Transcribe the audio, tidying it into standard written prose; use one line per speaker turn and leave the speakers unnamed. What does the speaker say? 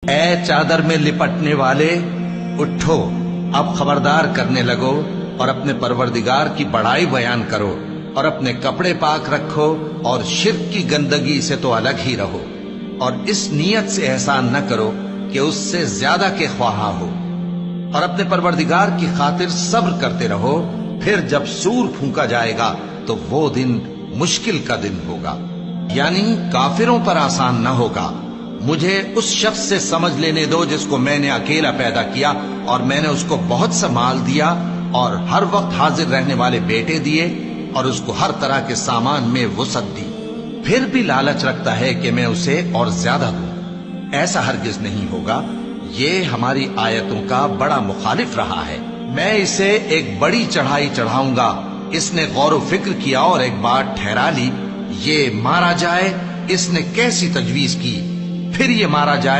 ए चादर में लिपटने वाले, उठो, अब खबरदार करने लगो और अपने परवरदिगार की बड़ाई बयान करो और अपने कपड़े पाक रखो और शिर्क की गंदगी से तो अलग ही रहो और इस नीयत से एहसान न करो कि उससे ज्यादा के ख्वाहा हो और अपने परवरदिगार की खातिर सब्र करते रहो। फिर जब सूर फूंका जाएगा तो वो दिन मुश्किल का दिन होगा, यानी काफिरों पर आसान न होगा। मुझे उस शख्स से समझ लेने दो जिसको मैंने अकेला पैदा किया और मैंने उसको बहुत सा माल दिया और हर वक्त हाजिर रहने वाले बेटे दिए और उसको हर तरह के सामान में वुसअत दी, फिर भी लालच रखता है कि मैं उसे और ज्यादा दूं। ऐसा हरगिज नहीं होगा। ये हमारी आयतों का बड़ा मुखालिफ रहा है। मैं इसे एक बड़ी चढ़ाई चढ़ाऊंगा। इसने गौर व फिक्र किया और एक बात ठहरा ली, ये मारा जाए। इसने कैसी तजवीज की, फिर ये मारा जाए।